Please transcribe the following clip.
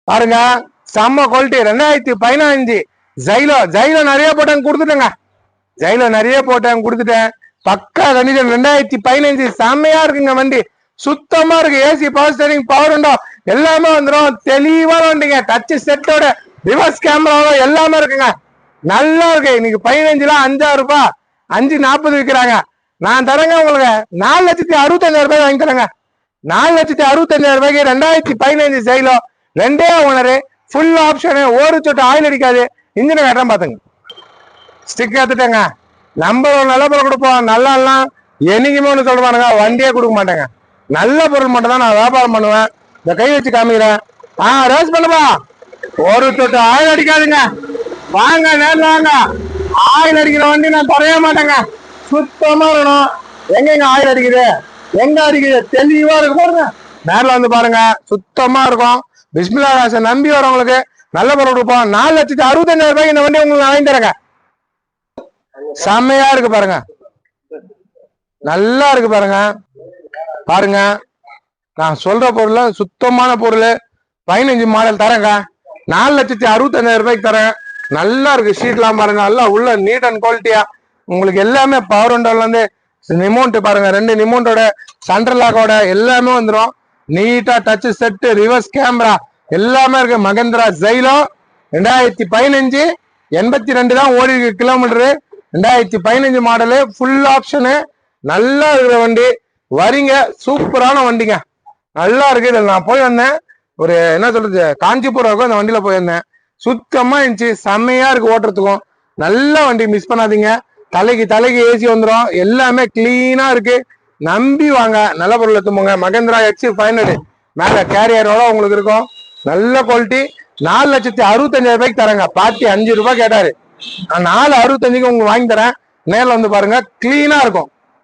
பாருங்க செம்ம குவாலிட்டி 2015 ஜைலோ நிறைய போட்டேன் கொடுத்துட்டேங்க. ஜைலோ நிறைய போட்டேன் கொடுத்துட்டேன். பக்கா கண்டிஷன் 2015 செம்மையா இருக்குங்க. வண்டி சுத்தமா இருக்கு. AC, power steering, power window எல்லாமே வந்துடும். தெளிவான வண்டிங்க. டச் செட்டோட ரிவர்ஸ் கேமராவோட எல்லாமே இருக்குங்க. நல்லா இருக்கு. இன்னைக்கு 15 5,000 ரூபாய் 5,40 விற்கிறாங்க. நான் தரேங்க உங்களுக்கு 4,65,000 ரூபாய் வாங்கி தரேங்க. 4,65,000 ரூபாய்க்கு 2015 ஜைலோ, 2 ஓனரு, ஃபுல் ஆப்ஷனு, ஒரு சொட்டு ஆயில் அடிக்காது. இன்ஜினை கட்டுறேன் பாத்துங்க. ஸ்டிக் எடுத்துட்டேங்க. நம்பர் நல்ல பொருள் கொடுப்போம். நல்லா எல்லாம் என்னைக்குமே ஒன்று சொல்லுவானுங்க, வண்டியே கொடுக்க மாட்டேங்க. நல்ல பொருள் மட்டும் தான் நான் வியாபாரம் பண்ணுவேன். இந்த கை வச்சு காமிக்கிறேன். ரேஸ் பண்ணுப்பா. ஒரு சொட்டு ஆயில் அடிக்காதுங்க. வாங்க நேரில் வாங்க. ஆயில் அடிக்கிற வண்டி நான் தரைய மாட்டேங்க. சுத்தமா இருக்கணும். எங்க ஆயில் அடிக்குது, எங்க அடிக்குது தெளிவா இருக்கு பாருங்க. நேரில் வந்து பாருங்க. சுத்தமா இருக்கும். பிஸ்மில்லா ராசை நம்பி வரவங்களுக்கு நல்ல பொருள் கொடுப்போம். 4,65,000 ரூபாய்க்கு இந்த வண்டி உங்களுக்கு வாங்கி தரேங்க. செம்மையா இருக்கு பாருங்க. நல்லா இருக்கு பாருங்க. பாருங்க நான் சொல்ற பொருள் சுத்தமான பொருள். 15 மாடல் தரேங்க. 4,65,000 ரூபாய்க்கு தரேன். நல்லா இருக்கு. ஷீட்லாம் பாருங்க. நல்லா உள்ள நீட் அண்ட் குவாலிட்டியா உங்களுக்கு எல்லாமே பவர் விண்டோல இருந்து ரிமோட் பாருங்க. 2 ரிமோட்டோட சென்ட்ரல் லாக்கோட எல்லாமே வந்துடும். நீட்டா டச் செட்டு, ரிவர்ஸ் கேமரா எல்லாமே இருக்கு. மகேந்திரா ஜைலோ 2015 82 தான் ஓடி இருக்கு கிலோமீட்டரு. 2015 மாடலு, ஃபுல் ஆப்ஷனு, நல்லா இருக்கிற வண்டி. வரீங்க, சூப்பரான வண்டிங்க. நல்லா இருக்கு. இதில் நான் போய் வந்தேன். ஒரு என்ன சொல்றது, காஞ்சிபுரம் அந்த வண்டியில போயிருந்தேன். சுத்தமா இருந்துச்சு. செம்மையா இருக்கு ஓட்டுறதுக்கும். நல்ல வண்டி, மிஸ் பண்ணாதீங்க. தலைக்கு ஏசி வந்துடும். எல்லாமே கிளீனா இருக்கு. நம்பி வாங்க. நல்ல பொருள் எடுத்துப்போங்க. மகேந்திரா XC500 மேல கேரியரோட உங்களுக்கு இருக்கும். நல்ல குவாலிட்டி. 4,65,000 ரூபாய்க்கு தரேங்க. பாட்டி 5 ரூபாய் கேட்டாரு. நான் 4,65,000 உங்களுக்கு வாங்கி தரேன். நேரில் வந்து பாருங்க. கிளீனா இருக்கும்.